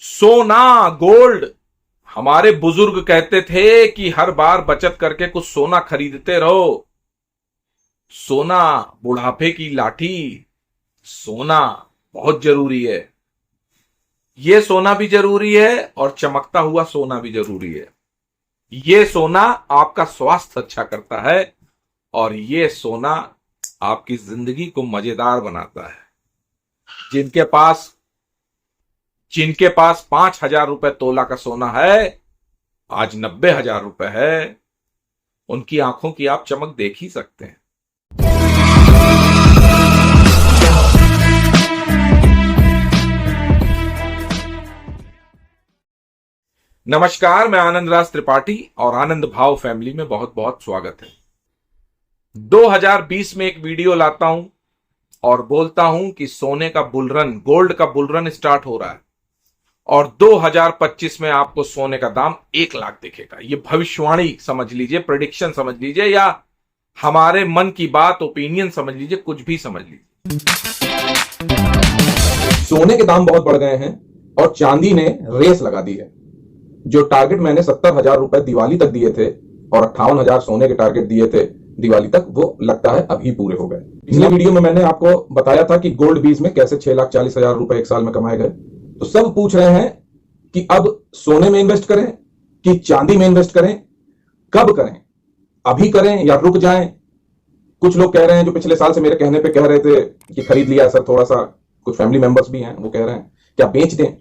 सोना, गोल्ड। हमारे बुजुर्ग कहते थे कि हर बार बचत करके कुछ सोना खरीदते रहो। सोना बुढ़ापे की लाठी। सोना बहुत जरूरी है। यह सोना भी जरूरी है और चमकता हुआ सोना भी जरूरी है। यह सोना आपका स्वास्थ्य अच्छा करता है और यह सोना आपकी जिंदगी को मजेदार बनाता है। जिनके पास जिनके पास 5,000 रुपए तोला का सोना है, आज 90,000 रुपए है, उनकी आंखों की आप चमक देख ही सकते हैं। नमस्कार, मैं आनंद राज त्रिपाठी और आनंद भाव फैमिली में बहुत बहुत स्वागत है। 2020 में एक वीडियो लाता हूं और बोलता हूं कि सोने का बुलरन, गोल्ड का बुलरन स्टार्ट हो रहा है और 2025 में आपको सोने का दाम 1 लाख दिखेगा। यह भविष्यवाणी समझ लीजिए, प्रेडिक्शन समझ लीजिए, या हमारे मन की बात, ओपिनियन समझ लीजिए, कुछ भी समझ लीजिए। सोने के दाम बहुत बढ़ गए हैं और चांदी ने रेस लगा दी है। जो टारगेट मैंने 70,000 रुपए दिवाली तक दिए थे और 58,000 सोने के टारगेट दिए थे दिवाली तक, वो लगता है अभी पूरे हो गए। पिछले वीडियो में मैंने आपको बताया था कि गोल्ड बीज में कैसे 6,40,000 रुपए एक साल में कमाए गए। तो सब पूछ रहे हैं कि अब सोने में इन्वेस्ट करें कि चांदी में इन्वेस्ट करें, कब करें, अभी करें या रुक जाएं। कुछ लोग कह रहे हैं, जो पिछले साल से मेरे कहने पे कह रहे थे कि खरीद लिया सर, थोड़ा सा, कुछ फैमिली मेंबर्स भी हैं, वो कह रहे हैं क्या बेच दें,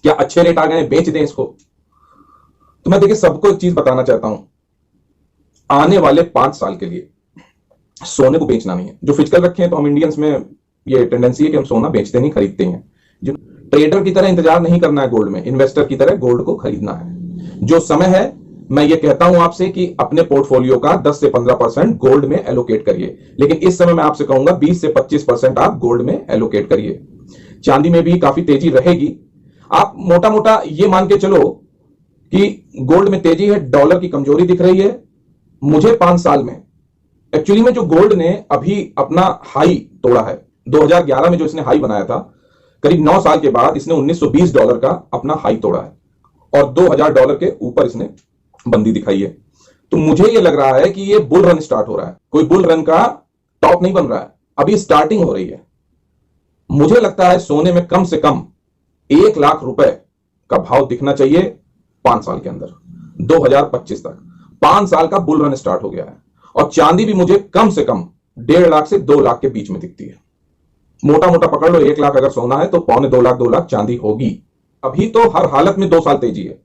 क्या अच्छे रेट आ गए, बेच दें इसको। तो मैं देखिए सबको एक चीज बताना चाहता हूं, आने वाले 5 साल के लिए सोने को बेचना नहीं है। जो फिजिकल रखे हैं, तो हम इंडियंस में ये टेंडेंसी है कि हम सोना बेचते नहीं, खरीदते हैं। जो ट्रेडर की तरह इंतजार नहीं करना है गोल्ड में, इन्वेस्टर की तरह गोल्ड को खरीदना है। जो समय है, मैं ये कहता हूं आपसे कि अपने पोर्टफोलियो का 10 से 15% गोल्ड में एलोकेट करिए। लेकिन इस समय मैं आपसे कहूंगा 20 से 25% आप गोल्ड में एलोकेट करिए। चांदी में भी काफी तेजी रहेगी। आप मोटा मोटा ये मान के चलो कि गोल्ड में तेजी है, डॉलर की कमजोरी दिख रही है। मुझे 5 साल में एक्चुअली में जो गोल्ड ने अभी अपना हाई तोड़ा है, 2011 में जो इसने हाई बनाया था, करीब 9 साल के बाद इसने $1920 का अपना हाई तोड़ा है और $2,000 के ऊपर इसने बंदी दिखाई है। तो मुझे यह लग रहा है कि यह बुल रन स्टार्ट हो रहा है। कोई बुल रन का टॉप नहीं बन रहा है, अभी स्टार्टिंग हो रही है। मुझे लगता है सोने में कम से कम 1 लाख रुपए का भाव दिखना चाहिए 5 साल के अंदर, 2025 तक। 5 साल का बुल रन स्टार्ट हो गया है। और चांदी भी मुझे कम से कम 1.5 लाख से 2 लाख के बीच में दिखती है। मोटा मोटा पकड़ लो, 1 लाख अगर सोना है तो 1.25 लाख चांदी होगी। अभी तो हर हालत में 2 साल तेजी है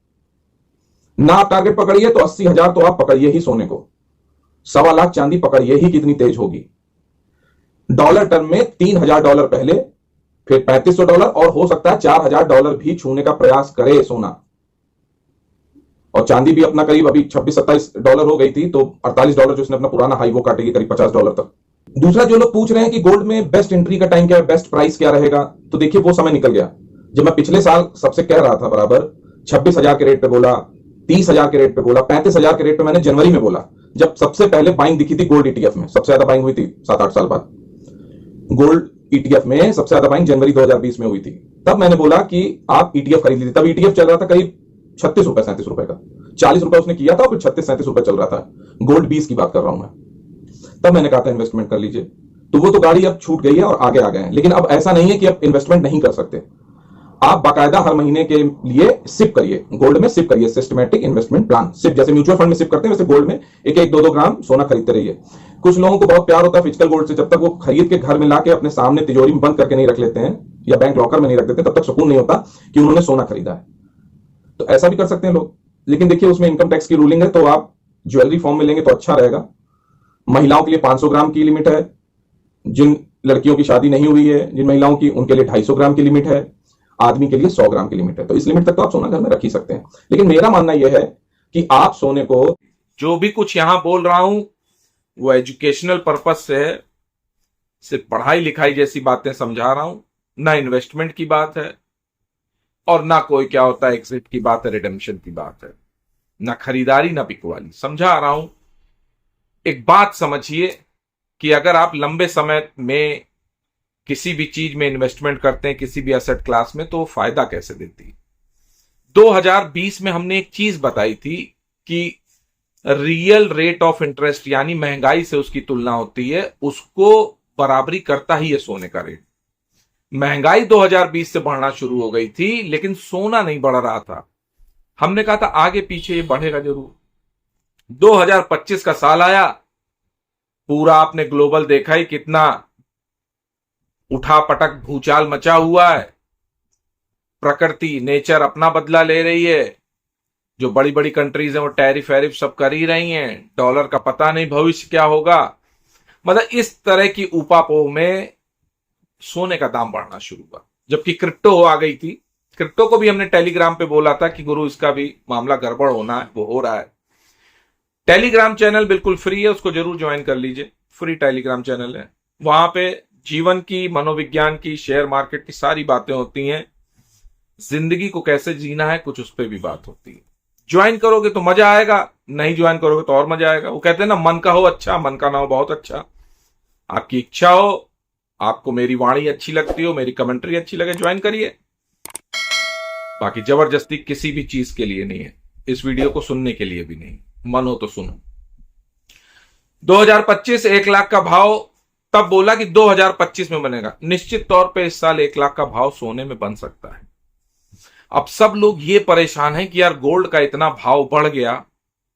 ना। आप टारगेट पकड़िए तो 80,000 तो आप पकड़िए ही सोने को, 1.25 लाख चांदी पकड़िए ही, कितनी तेज होगी। डॉलर टर्म में $3,000 पहले, फिर $3,500 और हो सकता है $4,000 भी छूने का प्रयास करे सोना। और चांदी भी अपना करीब अभी $26-27 हो गई थी, तो $48 जो इसने अपना पुराना हाई वो काटेगी करीब $50 तक। दूसरा, जो लोग पूछ रहे हैं कि गोल्ड में बेस्ट एंट्री का टाइम क्या है, बेस्ट प्राइस क्या रहेगा, तो देखिए वो समय निकल गया जब मैं पिछले साल सबसे कह रहा था बराबर 26,000 के रेट पे बोला, 30,000 के रेट पे बोला, 35,000 के रेट पे मैंने जनवरी में बोला, जब सबसे पहले बाइंग दिखी थी गोल्ड ईटीएफ में। सबसे ज्यादा बाइंग हुई थी 7-8 साल बाद गोल्ड ईटीएफ में, सबसे ज्यादा बाइंग जनवरी 2020 में हुई थी। तब मैंने बोला कि आप ईटीएफ खरीद लीजिए। तब ईटीएफ चल रहा था करीब 36 रुपए 37 रुपए का, 40 रुपए उसने किया था, फिर 36-37 रुपए चल रहा था। गोल्ड 20 की बात कर रहा हूं मैं। तब मैंने कहा था इन्वेस्टमेंट कर लीजिए। तो वो तो गाड़ी अब छूट गई है और आगे आ गए हैं। लेकिन अब ऐसा नहीं है कि अब इन्वेस्टमेंट नहीं कर सकते। आप बाकायदा हर महीने के लिए सिप करिए, गोल्ड में सिप करिए, सिस्टमैटिक इन्वेस्टमेंट प्लान। सिप जैसे म्यूचुअल फंड में सिप करते हैं, वैसे गोल्ड में 1-1, 2-2 ग्राम सोना खरीदते रहिए। कुछ लोगों को बहुत प्यार होता है फिजिकल गोल्ड से, जब तक वो खरीद के घर में लाके अपने सामने तिजोरी में बंद करके नहीं रख लेते हैं या बैंक लॉकर में नहीं रख देते, तब तक सुकून नहीं होता कि उन्होंने सोना खरीदा है। तो ऐसा भी कर सकते हैं लोग, लेकिन देखिए उसमें इनकम टैक्स की रूलिंग है, तो आप ज्वेलरी फॉर्म में लेंगे तो अच्छा रहेगा। महिलाओं के लिए 500 ग्राम की लिमिट है। जिन लड़कियों की शादी नहीं हुई है, जिन महिलाओं की, उनके लिए 250 ग्राम की लिमिट है। आदमी के लिए 100 ग्राम की लिमिट है। तो इस लिमिट तक तो आप सोना घर में रख ही सकते हैं। लेकिन मेरा मानना यह है कि आप सोने को, जो भी कुछ यहां बोल रहा हूं वो एजुकेशनल पर्पस से है, सिर्फ पढ़ाई लिखाई जैसी बातें समझा रहा हूं, ना इन्वेस्टमेंट की बात है और ना कोई क्या होता है एग्जिट की बात है, रिडेम्पशन की बात है, ना खरीदारी ना बिकवाली, समझा रहा हूं। एक बात समझिए कि अगर आप लंबे समय में किसी भी चीज में इन्वेस्टमेंट करते हैं, किसी भी एसेट क्लास में, तो फायदा कैसे देती है। 2020 में हमने एक चीज बताई थी कि रियल रेट ऑफ इंटरेस्ट यानी महंगाई से उसकी तुलना होती है, उसको बराबरी करता ही है सोने का रेट। महंगाई 2020 से बढ़ना शुरू हो गई थी लेकिन सोना नहीं बढ़ रहा था। हमने कहा था आगे पीछे ये बढ़ेगा जरूर। 2025 का साल आया, पूरा आपने ग्लोबल देखा ही कितना उठा पटक भूचाल मचा हुआ है। प्रकृति नेचर अपना बदला ले रही है। जो बड़ी बड़ी कंट्रीज हैं वो टैरिफ वैरिफ सब कर ही रही हैं। डॉलर का पता नहीं भविष्य क्या होगा। मतलब इस तरह की उपापोह में सोने का दाम बढ़ना शुरू हुआ। जबकि क्रिप्टो आ गई थी, क्रिप्टो को भी हमने टेलीग्राम पे बोला था कि गुरु इसका भी मामला गड़बड़ होना है, वो हो रहा है। टेलीग्राम चैनल बिल्कुल फ्री है, उसको जरूर ज्वाइन कर लीजिए। फ्री टेलीग्राम चैनल है, वहां पे जीवन की, मनोविज्ञान की, शेयर मार्केट की सारी बातें होती हैं। जिंदगी को कैसे जीना है कुछ उस पर भी बात होती है। ज्वाइन करोगे तो मजा आएगा, नहीं ज्वाइन करोगे तो और मजा आएगा। वो कहते हैं ना, मन का हो अच्छा, मन का ना हो बहुत अच्छा। आपकी इच्छा हो, आपको मेरी वाणी अच्छी लगती हो, मेरी कमेंट्री अच्छी लगे, ज्वाइन करिए। बाकी जबरदस्ती किसी भी चीज के लिए नहीं है, इस वीडियो को सुनने के लिए भी नहीं। मन हो तो सुनो। 2025 1 लाख का भाव तब बोला कि 2025 में बनेगा। निश्चित तौर पे इस साल 1 लाख का भाव सोने में बन सकता है। अब सब लोग ये परेशान हैं कि यार गोल्ड का इतना भाव बढ़ गया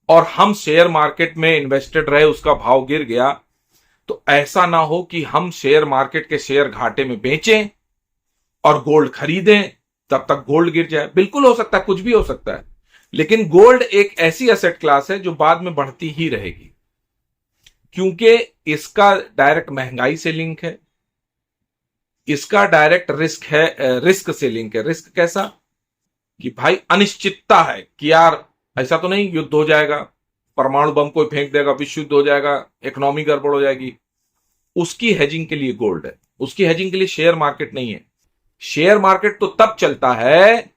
और हम शेयर मार्केट में इन्वेस्टेड रहे, उसका भाव गिर गया, तो ऐसा ना हो कि हम शेयर मार्केट के शेयर घाटे में बेचें और गोल्ड खरीदें, तब तक गोल्ड गिर जाए। बिल्कुल हो सकता है, कुछ भी हो सकता है, लेकिन गोल्ड एक ऐसी एसेट क्लास है जो बाद में बढ़ती ही रहेगी, क्योंकि इसका डायरेक्ट महंगाई से लिंक है, इसका डायरेक्ट रिस्क है, रिस्क से लिंक है। रिस्क कैसा कि भाई अनिश्चितता है कि यार ऐसा तो नहीं युद्ध हो जाएगा, परमाणु बम कोई फेंक देगा, विश्व युद्ध हो जाएगा, इकोनॉमी गड़बड़ हो जाएगी। उसकी हेजिंग के लिए गोल्ड है, उसकी हेजिंग के लिए शेयर मार्केट नहीं है। शेयर मार्केट तो तब चलता है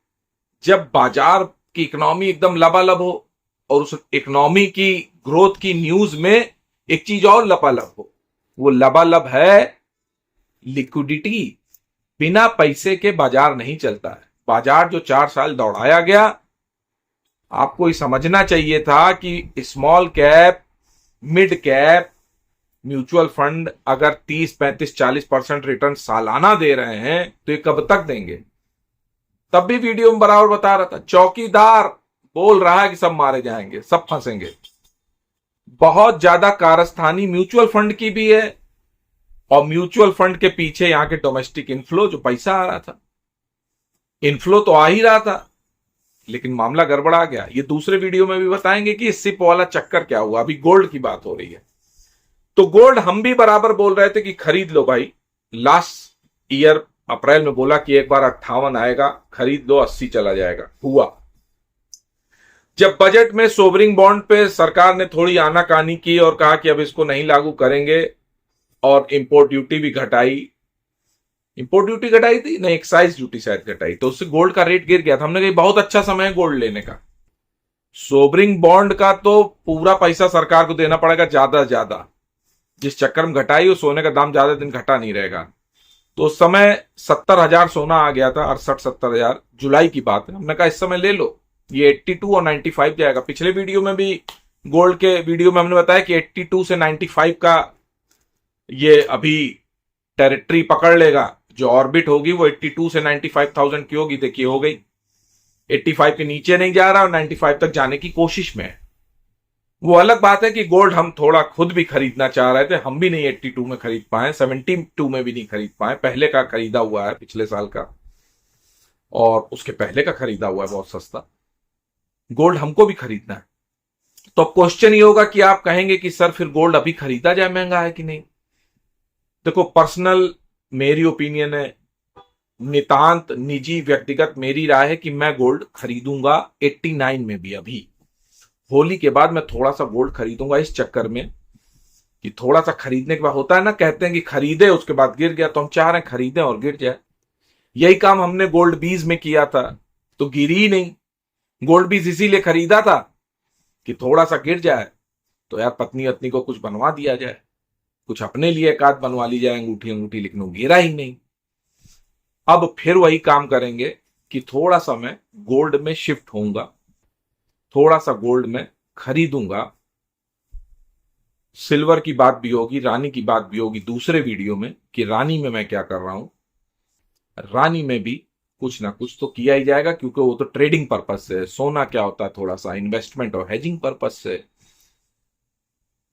जब बाजार की इकोनॉमी एकदम लबालब हो और उस इकोनॉमी की ग्रोथ की न्यूज में एक चीज और लबालब हो। वो लबालब है लिक्विडिटी। बिना पैसे के बाजार नहीं चलता है। बाजार जो 4 साल दौड़ाया गया, आपको ये समझना चाहिए था कि small cap, mid cap mutual fund अगर 30, 35, 40% रिटर्न सालाना दे रहे हैं तो ये कब तक देंगे। तब भी वीडियो में बराबर बता रहा था, चौकीदार बोल रहा है कि सब मारे जाएंगे, सब फंसेंगे। बहुत ज्यादा कारस्तानी म्यूचुअल फंड की भी है, और म्यूचुअल फंड के पीछे यहां के डोमेस्टिक इनफ्लो, जो पैसा आ रहा था, इनफ्लो तो आ ही रहा था, लेकिन मामला गड़बड़ा गया। ये दूसरे वीडियो में भी बताएंगे कि इस सिप वाला चक्कर क्या हुआ। अभी गोल्ड की बात हो रही है, तो गोल्ड हम भी बराबर बोल रहे थे कि खरीद लो भाई। लास्ट ईयर अप्रैल में बोला कि एक बार 58 आएगा, खरीद लो, 80 चला जाएगा। हुआ। जब बजट में सोवरिंग बॉन्ड पे सरकार ने थोड़ी आनाकानी की और कहा कि अब इसको नहीं लागू करेंगे, और इंपोर्ट ड्यूटी भी घटाई, इंपोर्ट ड्यूटी घटाई थी नहीं, एक्साइज ड्यूटी शायद घटाई, तो उससे गोल्ड का रेट गिर गया था। हमने कहा बहुत अच्छा समय है गोल्ड लेने का। सोवरिंग बॉन्ड का तो पूरा पैसा सरकार को देना पड़ेगा ज्यादा से ज्यादा। जिस चक्कर में घटाई, वो सोने का दाम ज्यादा दिन घटा नहीं रहेगा। तो उस समय 70,000 सोना आ गया था, 68-70,000, जुलाई की बात है। हमने कहा इस समय ले लो, ये 82 और 95 जाएगा। पिछले वीडियो में भी, गोल्ड के वीडियो में हमने बताया कि 82 से 95 का ये अभी टेरिटरी पकड़ लेगा। जो ऑर्बिट होगी वो 82 से 95,000 की होगी। देखिए हो गई, 85 के नीचे नहीं जा रहा और 95 तक जाने की कोशिश में है। वो अलग बात है कि गोल्ड हम थोड़ा खुद भी खरीदना चाह रहे थे, हम भी नहीं 82 में खरीद पाए, 72 में भी नहीं खरीद पाए। पहले का खरीदा हुआ है, पिछले साल का, और उसके पहले का खरीदा हुआ है बहुत सस्ता। गोल्ड हमको भी खरीदना है। तो क्वेश्चन ये होगा कि आप कहेंगे कि सर फिर गोल्ड अभी खरीदा जाए, महंगा है कि नहीं। देखो, पर्सनल मेरी ओपिनियन है, नितांत निजी व्यक्तिगत मेरी राय है कि मैं गोल्ड खरीदूंगा 89 में भी। अभी होली के बाद मैं थोड़ा सा गोल्ड खरीदूंगा, इस चक्कर में कि थोड़ा सा खरीदने के बाद होता है ना, कहते हैं कि खरीदे उसके बाद गिर गया, तो हम चाह रहे हैं खरीदें और गिर जाए। यही काम हमने गोल्ड बीज में किया था, तो गिरी ही नहीं। गोल्ड बीज इसीलिए खरीदा था कि थोड़ा सा गिर जाए तो यार पत्नी वत्नी को कुछ बनवा दिया जाए, कुछ अपने लिए एक आध बनवा ली जाए, अंगूठी अंगूठी, लेकिन वो गिरा ही नहीं। अब फिर वही काम करेंगे कि थोड़ा सा मैं गोल्ड में शिफ्ट होऊंगा, थोड़ा सा गोल्ड में खरीदूंगा। सिल्वर की बात भी होगी, रानी की बात भी होगी दूसरे वीडियो में कि रानी में मैं क्या कर रहा हूं। रानी में भी कुछ ना कुछ तो किया ही जाएगा, क्योंकि वो तो ट्रेडिंग पर्पज से है। सोना क्या होता है, थोड़ा सा इन्वेस्टमेंट और हेजिंग पर्पज से।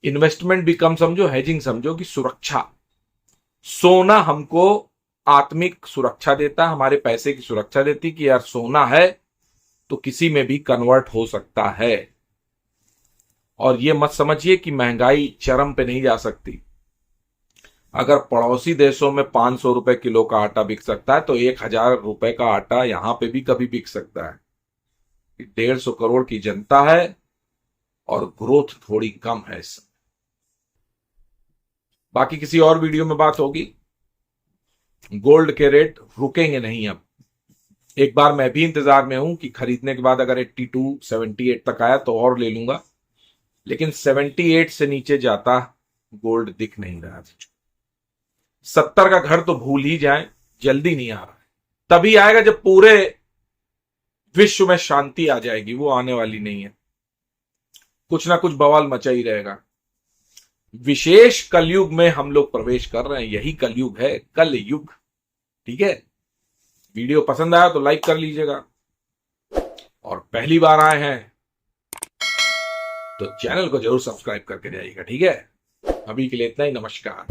इन्वेस्टमेंट भी कम समझो, हेजिंग समझो कि सुरक्षा। सोना हमको आत्मिक सुरक्षा देता है, हमारे पैसे की सुरक्षा देती कि यार सोना है तो किसी में भी कन्वर्ट हो सकता है। और ये मत समझिए कि महंगाई चरम पे नहीं जा सकती। अगर पड़ोसी देशों में 500 रुपए किलो का आटा बिक सकता है तो 1000 रुपए का आटा यहां पे भी कभी बिक सकता है। 150 करोड़ की जनता है और ग्रोथ थोड़ी कम है इस समय। बाकी किसी और वीडियो में बात होगी। गोल्ड के रेट रुकेंगे नहीं। अब एक बार मैं भी इंतजार में हूं कि खरीदने के बाद अगर 82 78 तक आया तो और ले लूंगा, लेकिन 78 से नीचे जाता गोल्ड दिख नहीं रहा। 70 का घर तो भूल ही जाए, जल्दी नहीं आ रहा है। तभी आएगा जब पूरे विश्व में शांति आ जाएगी, वो आने वाली नहीं है। कुछ ना कुछ बवाल मचा ही रहेगा। विशेष कलयुग में हम लोग प्रवेश कर रहे हैं, यही कलयुग है, कल युग। ठीक है, वीडियो पसंद आया तो लाइक कर लीजिएगा, और पहली बार आए हैं तो चैनल को जरूर सब्सक्राइब करके जाइएगा। ठीक है, अभी के लिए इतना ही। नमस्कार।